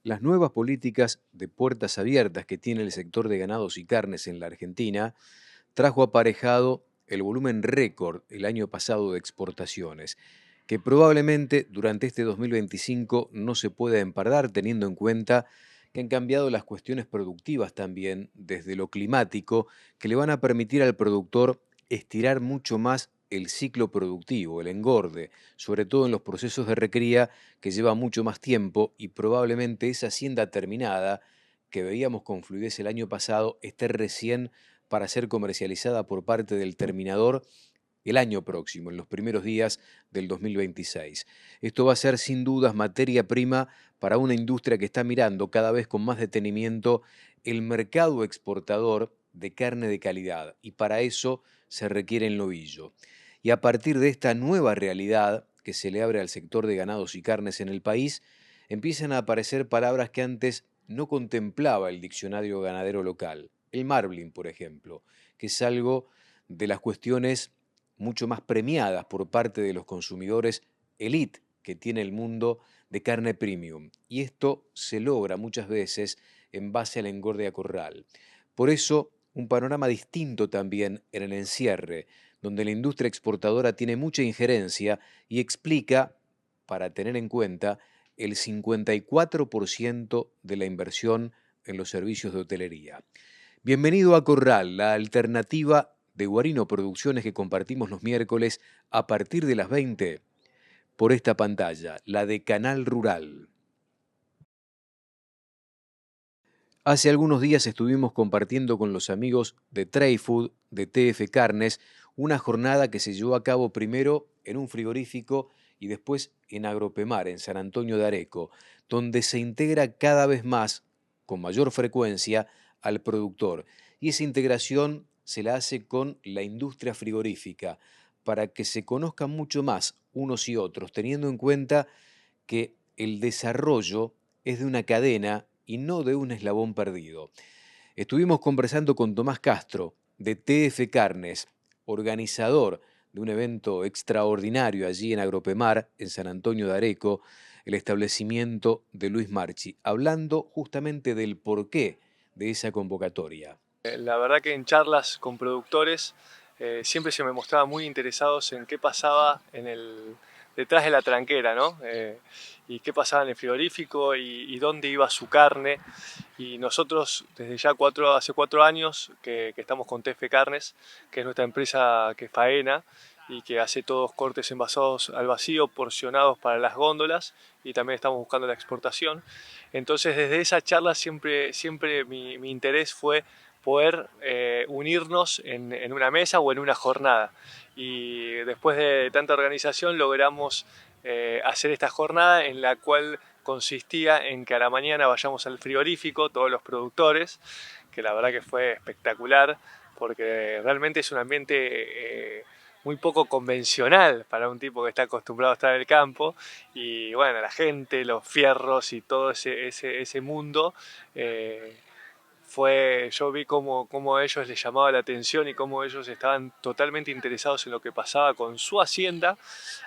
Las nuevas políticas de puertas abiertas que tiene el sector de ganados y carnes en la Argentina trajo aparejado el volumen récord el año pasado de exportaciones, que probablemente durante este 2025 no se pueda empardar teniendo en cuenta que han cambiado las cuestiones productivas también desde lo climático, que le van a permitir al productor estirar mucho más el ciclo productivo, el engorde, sobre todo en los procesos de recría que lleva mucho más tiempo y probablemente esa hacienda terminada que veíamos con fluidez el año pasado esté recién para ser comercializada por parte del terminador el año próximo, en los primeros días del 2026. Esto va a ser sin dudas materia prima para una industria que está mirando cada vez con más detenimiento el mercado exportador de carne de calidad y para eso se requiere el novillo. Y a partir de esta nueva realidad que se le abre al sector de ganados y carnes en el país, empiezan a aparecer palabras que antes no contemplaba el diccionario ganadero local. El marbling, por ejemplo, que es algo de las cuestiones mucho más premiadas por parte de los consumidores elite que tiene el mundo de carne premium. Y esto se logra muchas veces en base al engorde a corral. Por eso, un panorama distinto también en el encierre, donde la industria exportadora tiene mucha injerencia y explica, para tener en cuenta, el 54% de la inversión en los servicios de hotelería. Bienvenido a Corral, la alternativa de Guarino Producciones que compartimos los miércoles a partir de las 20 por esta pantalla, la de Canal Rural. Hace algunos días estuvimos compartiendo con los amigos de Trayfood, de TF Carnes, una jornada que se llevó a cabo primero en un frigorífico y después en Agropemar, en San Antonio de Areco, donde se integra cada vez más, con mayor frecuencia, al productor. Y esa integración se la hace con la industria frigorífica, para que se conozcan mucho más unos y otros, teniendo en cuenta que el desarrollo es de una cadena y no de un eslabón perdido. Estuvimos conversando con Tomás Castro, de TF Carnes, organizador de un evento extraordinario allí en Agropemar, en San Antonio de Areco, el establecimiento de Luis Marchi, hablando justamente del porqué de esa convocatoria. La verdad que en charlas con productores siempre se me mostraba muy interesados en qué pasaba detrás de la tranquera, ¿no? Y qué pasaba en el frigorífico y dónde iba su carne. Y nosotros desde ya hace 4 años que estamos con TF Carnes, que es nuestra empresa que faena y que hace todos cortes envasados al vacío, porcionados para las góndolas, y también estamos buscando la exportación. Entonces desde esa charla siempre mi interés fue poder unirnos en una mesa o en una jornada. Y después de tanta organización logramos hacer esta jornada en la cual consistía en que a la mañana vayamos al frigorífico, todos los productores, que la verdad que fue espectacular, porque realmente es un ambiente muy poco convencional para un tipo que está acostumbrado a estar en el campo. Y bueno, la gente, los fierros y todo ese mundo yo vi cómo a ellos les llamaba la atención y cómo ellos estaban totalmente interesados en lo que pasaba con su hacienda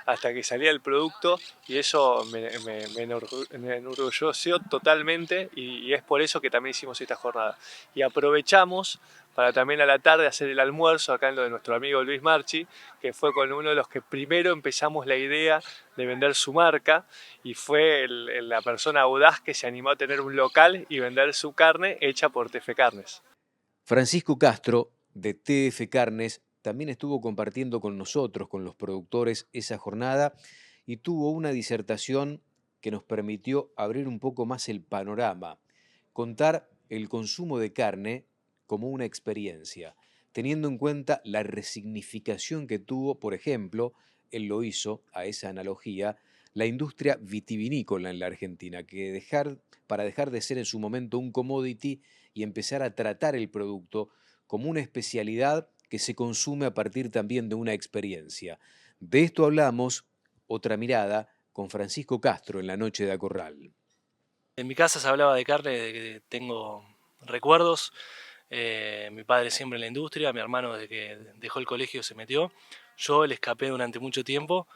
hasta que salía el producto, y eso me enorgulleció totalmente, y es por eso que también hicimos esta jornada. Y aprovechamos para también a la tarde hacer el almuerzo acá en lo de nuestro amigo Luis Marchi, que fue con uno de los que primero empezamos la idea de vender su marca, y fue la persona audaz que se animó a tener un local y vender su carne hecha por TF Carnes. Francisco Castro, de TF Carnes, también estuvo compartiendo con nosotros, con los productores, esa jornada y tuvo una disertación que nos permitió abrir un poco más el panorama, contar el consumo de carne como una experiencia, teniendo en cuenta la resignificación que tuvo, por ejemplo, él lo hizo a esa analogía, la industria vitivinícola en la Argentina, que para dejar de ser en su momento un commodity y empezar a tratar el producto como una especialidad que se consume a partir también de una experiencia. De esto hablamos, otra mirada, con Francisco Castro en la noche de Acorral. En mi casa se hablaba de carne desde que tengo recuerdos. Mi padre siempre en la industria, mi hermano desde que dejó el colegio se metió. Yo le escapé durante mucho tiempo,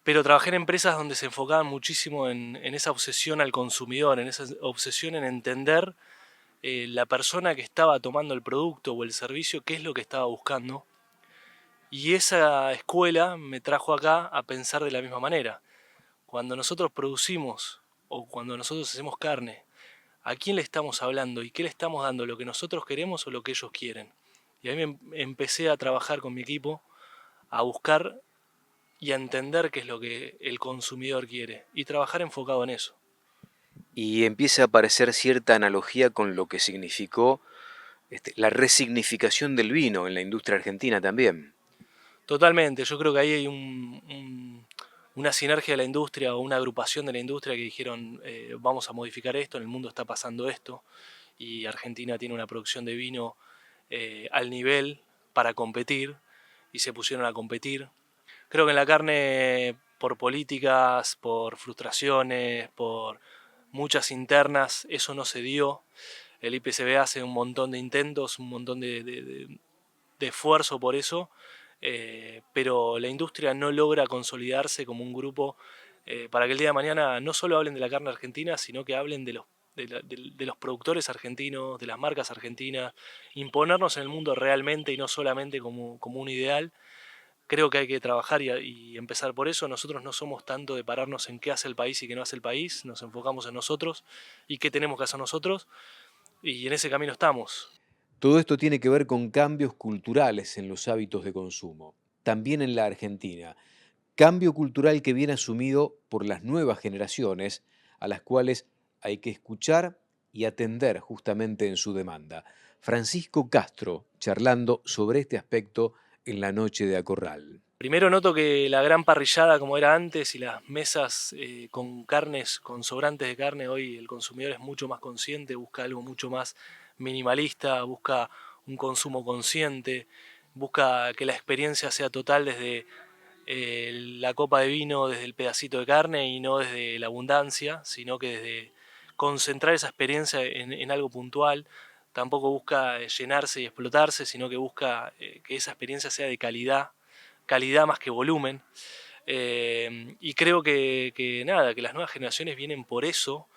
pero trabajé en empresas donde se enfocaban muchísimo en esa obsesión al consumidor, en esa obsesión en entender la persona que estaba tomando el producto o el servicio, qué es lo que estaba buscando. Y esa escuela me trajo acá a pensar de la misma manera. Cuando nosotros producimos o cuando nosotros hacemos carne, ¿a quién le estamos hablando y qué le estamos dando? ¿Lo que nosotros queremos o lo que ellos quieren? Y ahí me empecé a trabajar con mi equipo, a buscar y a entender qué es lo que el consumidor quiere y trabajar enfocado en eso. Y empieza a aparecer cierta analogía con lo que significó la resignificación del vino en la industria argentina también. Totalmente, yo creo que ahí hay una sinergia de la industria o una agrupación de la industria que dijeron vamos a modificar esto, en el mundo está pasando esto y Argentina tiene una producción de vino al nivel para competir y se pusieron a competir. Creo que en la carne, por políticas, por frustraciones, por muchas internas, eso no se dio. El IPCB hace un montón de intentos, un montón de esfuerzo por eso, pero la industria no logra consolidarse como un grupo para que el día de mañana no solo hablen de la carne argentina, sino que hablen de los productores argentinos, de las marcas argentinas, imponernos en el mundo realmente y no solamente como un ideal. Creo que hay que trabajar y empezar por eso. Nosotros no somos tanto de pararnos en qué hace el país y qué no hace el país, nos enfocamos en nosotros y qué tenemos que hacer nosotros, y en ese camino estamos. Todo esto tiene que ver con cambios culturales en los hábitos de consumo, también en la Argentina. Cambio cultural que viene asumido por las nuevas generaciones, a las cuales hay que escuchar y atender justamente en su demanda. Francisco Castro, charlando sobre este aspecto en la noche de Acorral. Primero noto que la gran parrillada como era antes y las mesas con carnes, con sobrantes de carne, hoy el consumidor es mucho más consciente, busca algo mucho más minimalista, busca un consumo consciente, busca que la experiencia sea total desde la copa de vino, desde el pedacito de carne y no desde la abundancia, sino que desde concentrar esa experiencia en algo puntual. Tampoco busca llenarse y explotarse, sino que busca que esa experiencia sea de calidad, calidad más que volumen. Y creo que las nuevas generaciones vienen por eso,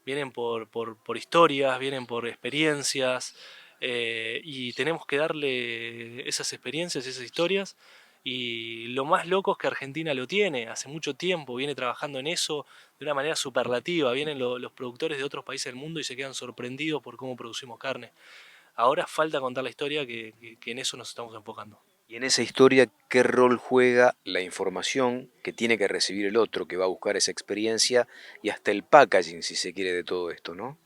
vienen por historias, vienen por experiencias, y tenemos que darle esas experiencias, esas historias. Y lo más loco es que Argentina lo tiene, hace mucho tiempo viene trabajando en eso de una manera superlativa. Vienen los productores de otros países del mundo y se quedan sorprendidos por cómo producimos carne. Ahora falta contar la historia que en eso nos estamos enfocando. Y en esa historia, ¿qué rol juega la información que tiene que recibir el otro, que va a buscar esa experiencia y hasta el packaging, si se quiere, de todo esto, ¿no?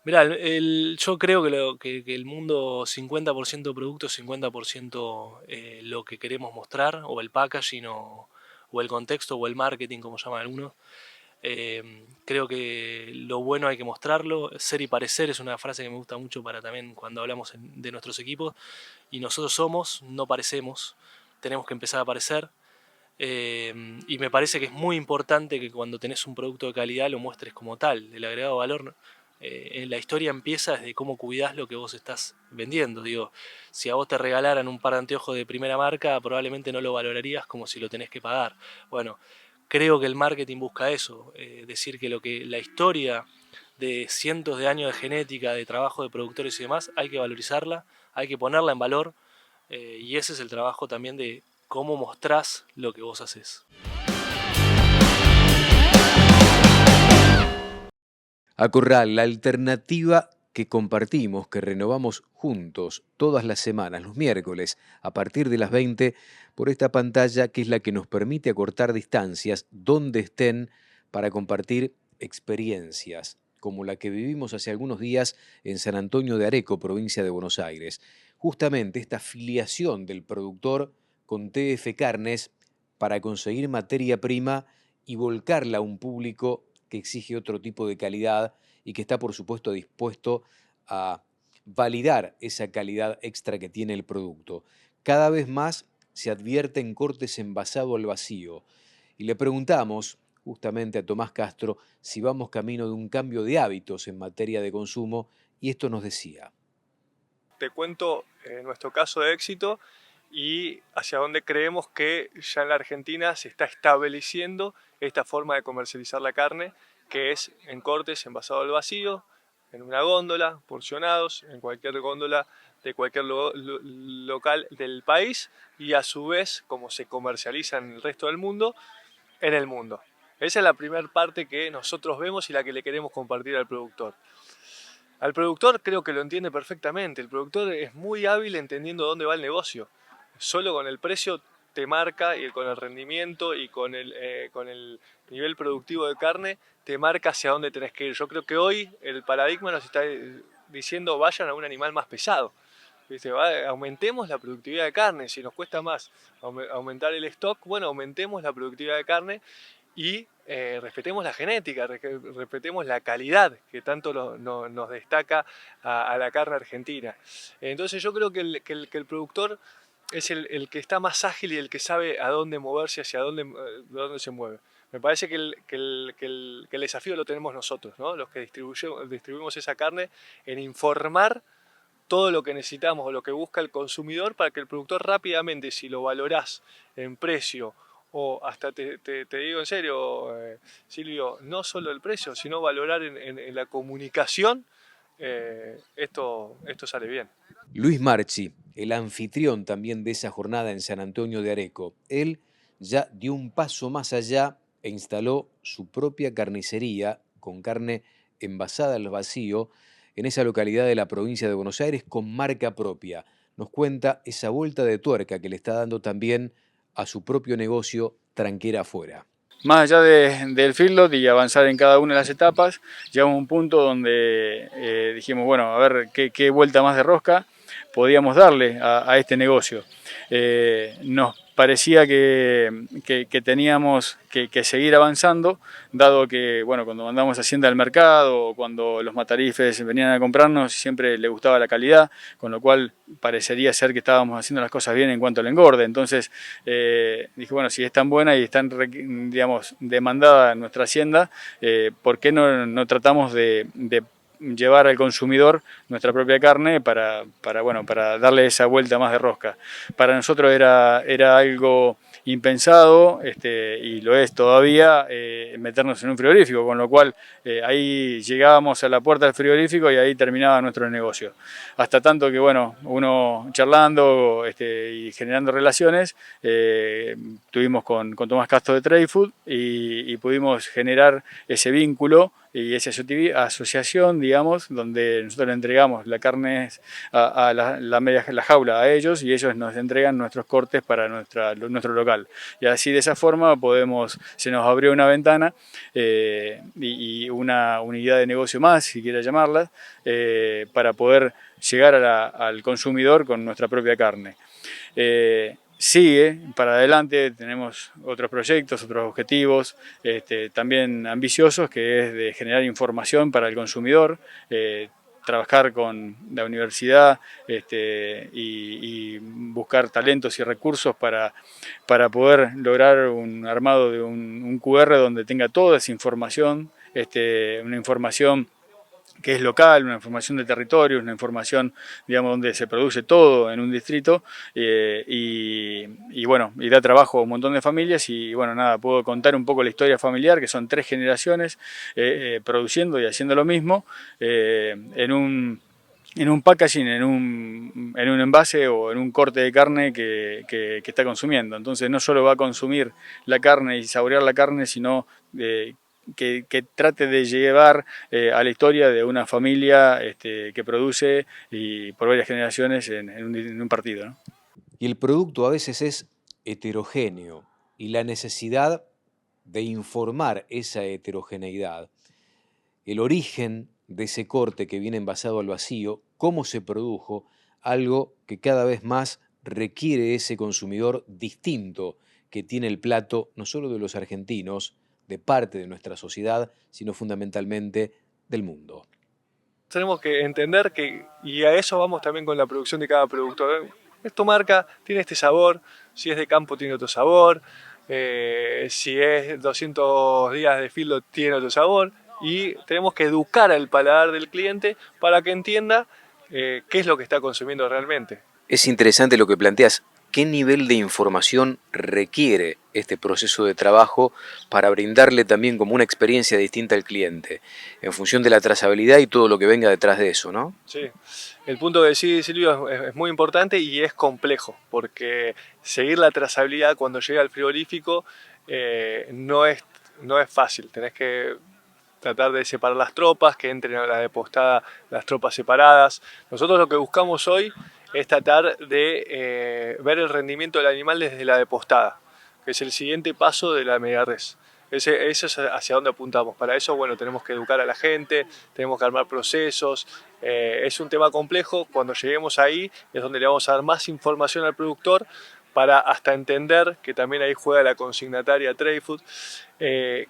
Mirá, yo creo que el mundo 50% producto, 50% lo que queremos mostrar, o el packaging, o el contexto, o el marketing, como llaman algunos. Creo que lo bueno hay que mostrarlo. Ser y parecer es una frase que me gusta mucho para también cuando hablamos de nuestros equipos. Y nosotros somos, no parecemos. Tenemos que empezar a parecer. Y me parece que es muy importante que cuando tenés un producto de calidad lo muestres como tal. El agregado de valor en la historia empieza desde cómo cuidás lo que vos estás vendiendo. Digo, si a vos te regalaran un par de anteojos de primera marca, probablemente no lo valorarías como si lo tenés que pagar. Bueno, creo que el marketing busca eso, decir que la historia de cientos de años de genética, de trabajo de productores y demás, hay que valorizarla, hay que ponerla en valor, y ese es el trabajo también de cómo mostrás lo que vos haces. Acorral, la alternativa que compartimos, que renovamos juntos todas las semanas, los miércoles, a partir de las 20, por esta pantalla que es la que nos permite acortar distancias donde estén para compartir experiencias, como la que vivimos hace algunos días en San Antonio de Areco, provincia de Buenos Aires. Justamente esta filiación del productor con TF Carnes para conseguir materia prima y volcarla a un público que exige otro tipo de calidad y que está, por supuesto, dispuesto a validar esa calidad extra que tiene el producto. Cada vez más se advierten cortes envasado al vacío. Y le preguntamos justamente a Tomás Castro si vamos camino de un cambio de hábitos en materia de consumo, y esto nos decía. Te cuento nuestro caso de éxito y hacia dónde creemos que ya en la Argentina se está estableciendo esta forma de comercializar la carne, que es en cortes, envasado al vacío, en una góndola, porcionados, en cualquier góndola de cualquier local del país, y a su vez, como se comercializa en el resto del mundo, en el mundo. Esa es la primera parte que nosotros vemos y la que le queremos compartir al productor. Al productor creo que lo entiende perfectamente. El productor es muy hábil entendiendo dónde va el negocio. Solo con el precio te marca, y con el rendimiento y con el nivel productivo de carne te marca hacia dónde tenés que ir. Yo creo que hoy el paradigma nos está diciendo vayan a un animal más pesado. ¿Viste? Aumentemos la productividad de carne. Si nos cuesta más aumentar el stock, bueno, aumentemos la productividad de carne y respetemos la genética, respetemos la calidad que tanto nos destaca a la carne argentina. Entonces yo creo que el productor es el que está más ágil y el que sabe a dónde moverse, hacia dónde se mueve. Me parece que el desafío lo tenemos nosotros, ¿no? Los que distribuimos esa carne, en informar todo lo que necesitamos o lo que busca el consumidor para que el productor rápidamente, si lo valorás en precio, o hasta te digo en serio, Silvio, no solo el precio, sino valorar en la comunicación, esto sale bien. Luis Marchi, el anfitrión también de esa jornada en San Antonio de Areco, él ya dio un paso más allá e instaló su propia carnicería con carne envasada al vacío en esa localidad de la provincia de Buenos Aires con marca propia. Nos cuenta esa vuelta de tuerca que le está dando también a su propio negocio Tranquera Afuera. Más allá del feedlot y avanzar en cada una de las etapas, llegamos a un punto donde dijimos, bueno, a ver qué vuelta más de rosca podíamos darle a este negocio. Nos parecía que teníamos que seguir avanzando, dado que, bueno, cuando mandamos Hacienda al mercado o cuando los matarifes venían a comprarnos, siempre les gustaba la calidad, con lo cual parecería ser que estábamos haciendo las cosas bien en cuanto al engorde. Entonces dije, bueno, si es tan buena y es tan, digamos, demandada nuestra Hacienda, ¿por qué no tratamos de llevar al consumidor nuestra propia carne para darle esa vuelta más de rosca? Para nosotros era algo impensado, y lo es todavía, meternos en un frigorífico, con lo cual ahí llegábamos a la puerta del frigorífico y ahí terminaba nuestro negocio. Hasta tanto que, bueno, uno charlando y generando relaciones, tuvimos con Tomás Castro de Trade Food y pudimos generar ese vínculo y esa asociación, digamos, donde nosotros le entregamos la carne a la jaula a ellos y ellos nos entregan nuestros cortes para nuestro local. Y así, de esa forma, se nos abrió una ventana y una unidad de negocio más, si quiera llamarla, para poder llegar al consumidor con nuestra propia carne. Sigue para adelante, tenemos otros proyectos, otros objetivos también ambiciosos, que es de generar información para el consumidor, trabajar con la universidad y buscar talentos y recursos para poder lograr un armado de un QR donde tenga toda esa información, una información que es local, una información de territorio, una información, digamos, donde se produce todo en un distrito, y bueno, y da trabajo a un montón de familias. Y bueno, nada, puedo contar un poco la historia familiar, que son 3 generaciones produciendo y haciendo lo mismo, en un packaging, en un envase o en un corte de carne que está consumiendo. Entonces no solo va a consumir la carne y saborear la carne, sino que trate de llevar a la historia de una familia que produce y por varias generaciones en un partido, ¿no? Y el producto a veces es heterogéneo y la necesidad de informar esa heterogeneidad, el origen de ese corte que viene envasado al vacío, cómo se produjo, algo que cada vez más requiere ese consumidor distinto que tiene el plato, no solo de los argentinos, de parte de nuestra sociedad, sino fundamentalmente del mundo. Tenemos que entender y a eso vamos también con la producción de cada producto. Esta marca tiene este sabor, si es de campo tiene otro sabor, si es 200 días de feedlot tiene otro sabor, y tenemos que educar al paladar del cliente para que entienda qué es lo que está consumiendo realmente. Es interesante lo que planteas. ¿Qué nivel de información requiere este proceso de trabajo para brindarle también como una experiencia distinta al cliente, en función de la trazabilidad y todo lo que venga detrás de eso, ¿no? Sí, el punto que decís, Silvio, es muy importante y es complejo, porque seguir la trazabilidad cuando llega al frigorífico no es fácil. Tenés que tratar de separar las tropas, que entren a la depostada las tropas separadas. Nosotros lo que buscamos hoy es tratar de ver el rendimiento del animal desde la depostada, que es el siguiente paso de la media res. Ese es hacia dónde apuntamos. Para eso, bueno, tenemos que educar a la gente, tenemos que armar procesos. Es un tema complejo. Cuando lleguemos ahí es donde le vamos a dar más información al productor para hasta entender, que también ahí juega la consignataria Trade-Food,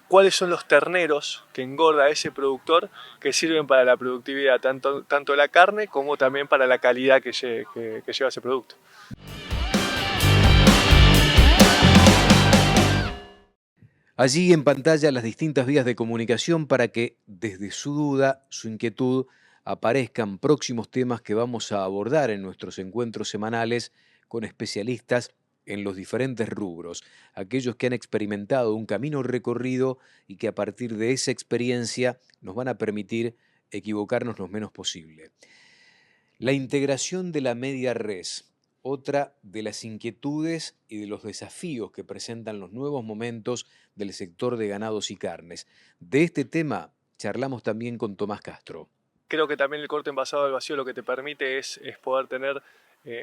cuáles son los terneros que engorda ese productor que sirven para la productividad, tanto de la carne como también para la calidad que lleva ese producto. Allí en pantalla las distintas vías de comunicación para que desde su duda, su inquietud, aparezcan próximos temas que vamos a abordar en nuestros encuentros semanales con especialistas en los diferentes rubros, aquellos que han experimentado un camino recorrido y que a partir de esa experiencia nos van a permitir equivocarnos lo menos posible. La integración de la media res, otra de las inquietudes y de los desafíos que presentan los nuevos momentos del sector de ganados y carnes. De este tema charlamos también con Tomás Castro. Creo que también el corte envasado al vacío lo que te permite es poder tener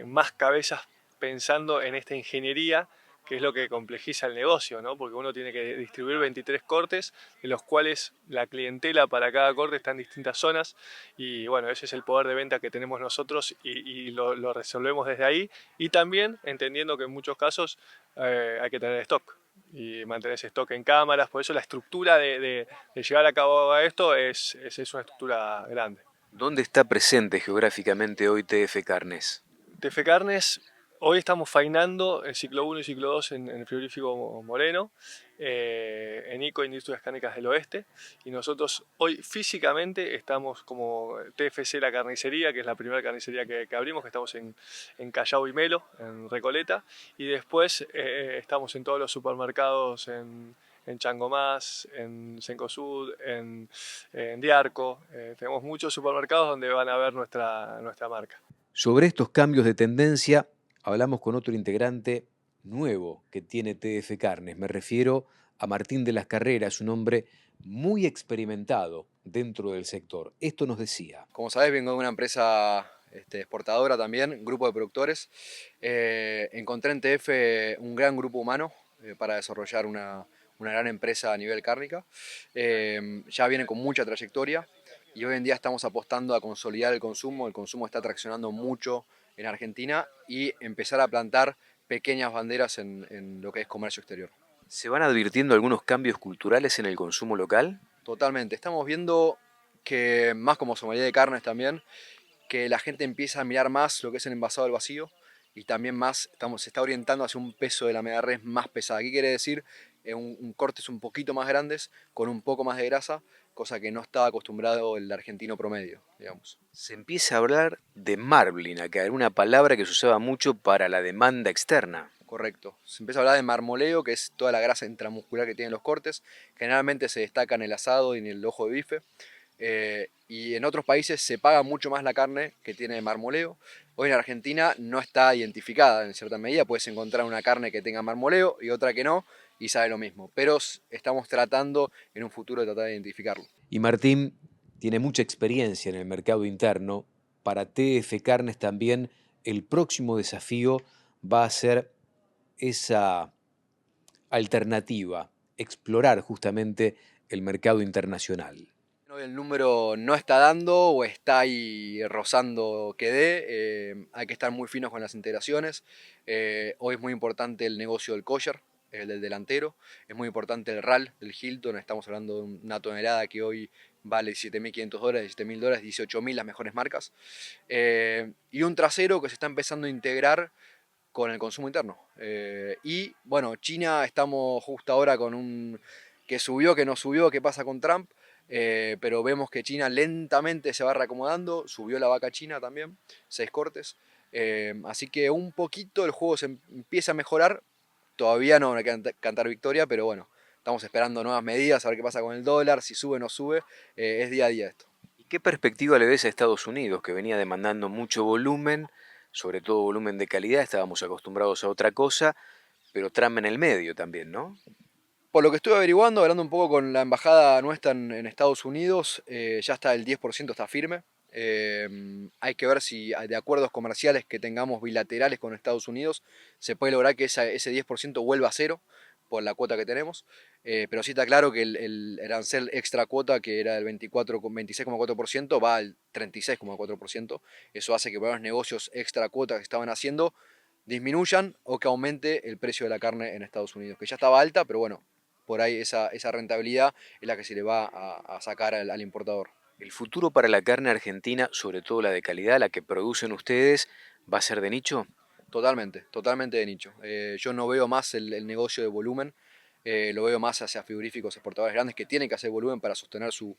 más cabezas pensando en esta ingeniería, que es lo que complejiza el negocio, ¿no? Porque uno tiene que distribuir 23 cortes, de los cuales la clientela para cada corte está en distintas zonas, y bueno, ese es el poder de venta que tenemos nosotros y lo resolvemos desde ahí, y también entendiendo que en muchos casos hay que tener stock y mantener ese stock en cámaras. Por eso la estructura de llevar a cabo esto es una estructura grande. ¿Dónde está presente geográficamente hoy TF Carnes? TF Carnes, hoy estamos faenando el ciclo 1 y ciclo 2 en el frigorífico Moreno, en ICO Industrias Cárnicas del Oeste, y nosotros hoy físicamente estamos como TFC La Carnicería, que es la primera carnicería que abrimos, que estamos en Callao y Melo, en Recoleta, y después estamos en todos los supermercados en Changomás, en Cencosud, en Diarco. Tenemos muchos supermercados donde van a ver nuestra marca. Sobre estos cambios de tendencia hablamos con otro integrante nuevo que tiene TF Carnes. Me refiero a Martín de las Carreras, un hombre muy experimentado dentro del sector. Esto nos decía. Como sabés, vengo de una empresa exportadora también, grupo de productores. Encontré en TF un gran grupo humano para desarrollar una gran empresa a nivel cárnica. Ya viene con mucha trayectoria y hoy en día estamos apostando a consolidar el consumo. El consumo está traccionando mucho en Argentina y empezar a plantar pequeñas banderas en lo que es comercio exterior. ¿Se van advirtiendo algunos cambios culturales en el consumo local? Totalmente. Estamos viendo que, más como sommelier de carnes también, que la gente empieza a mirar más lo que es el envasado al vacío y también más se está orientando hacia un peso de la media res más pesada. ¿Qué quiere decir? Cortes un poquito más grandes, con un poco más de grasa, cosa que no estaba acostumbrado el argentino promedio, digamos. Se empieza a hablar de marbling acá, era una palabra que se usaba mucho para la demanda externa. Correcto. Se empieza a hablar de marmoleo, que es toda la grasa intramuscular que tienen los cortes. Generalmente se destaca en el asado y en el ojo de bife. Y en otros países se paga mucho más la carne que tiene marmoleo. Hoy en Argentina no está identificada en cierta medida. Puedes encontrar una carne que tenga marmoleo y otra que no, y sabe lo mismo. Pero estamos tratando en un futuro de tratar de identificarlo. Y Martín tiene mucha experiencia en el mercado interno. Para TF Carnes también el próximo desafío va a ser esa alternativa, explorar justamente el mercado internacional. El número no está dando o está ahí rozando que dé. Hay que estar muy finos con las integraciones. Hoy es muy importante el negocio del kosher, el del delantero. Es muy importante el RAL del Hilton. Estamos hablando de una tonelada que hoy vale $17.500, $17.000, $18.000 las mejores marcas. Y un trasero que se está empezando a integrar con el consumo interno. Y bueno, China estamos justo ahora con un que subió, que no subió, qué pasa con Trump. Pero vemos que China lentamente se va reacomodando, subió la vaca china también, 6 cortes. Así que un poquito el juego se empieza a mejorar. Todavía no hay que cantar victoria, pero bueno, estamos esperando nuevas medidas, a ver qué pasa con el dólar, si sube o no sube. Es día a día esto. ¿Y qué perspectiva le ves a Estados Unidos, que venía demandando mucho volumen, sobre todo volumen de calidad? Estábamos acostumbrados a otra cosa, pero Trump en el medio también, ¿no? Por lo que estuve averiguando, hablando un poco con la embajada nuestra en Estados Unidos, ya está el 10%, está firme. Hay que ver si de acuerdos comerciales que tengamos bilaterales con Estados Unidos se puede lograr que ese 10% vuelva a cero por la cuota que tenemos. Pero sí está claro que el arancel extra cuota, que era del 26,4%, va al 36,4%. Eso hace que los negocios extra cuota que estaban haciendo disminuyan o que aumente el precio de la carne en Estados Unidos, que ya estaba alta, pero bueno, por ahí esa rentabilidad es la que se le va a sacar al importador. ¿El futuro para la carne argentina, sobre todo la de calidad, la que producen ustedes, va a ser de nicho? Totalmente, totalmente de nicho. Yo no veo más el negocio de volumen, lo veo más hacia frigoríficos exportadores grandes que tienen que hacer volumen para sostener sus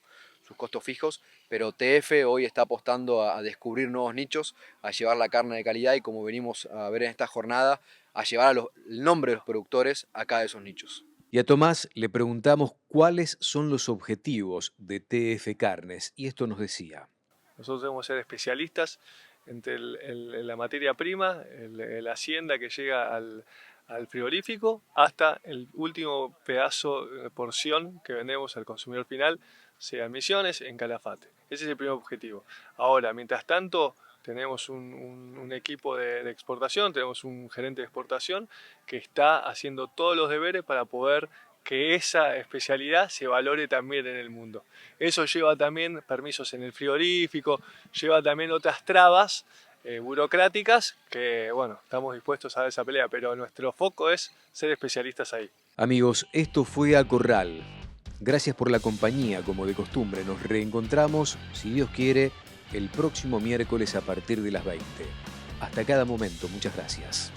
costos fijos, pero TF hoy está apostando a descubrir nuevos nichos, a llevar la carne de calidad y, como venimos a ver en esta jornada, a llevar el nombre de los productores a cada de esos nichos. Y a Tomás le preguntamos cuáles son los objetivos de TF Carnes, y esto nos decía. Nosotros debemos ser especialistas entre la materia prima, la hacienda que llega al frigorífico, hasta el último pedazo de porción que vendemos al consumidor final, sea en Misiones, en Calafate. Ese es el primer objetivo. Ahora, mientras tanto, tenemos un equipo de exportación, tenemos un gerente de exportación que está haciendo todos los deberes para poder que esa especialidad se valore también en el mundo. Eso lleva también permisos en el frigorífico, lleva también otras trabas burocráticas que, bueno, estamos dispuestos a dar esa pelea, pero nuestro foco es ser especialistas ahí. Amigos, esto fue A Corral. Gracias por la compañía, como de costumbre. Nos reencontramos, si Dios quiere, el próximo miércoles a partir de las 20. Hasta cada momento, muchas gracias.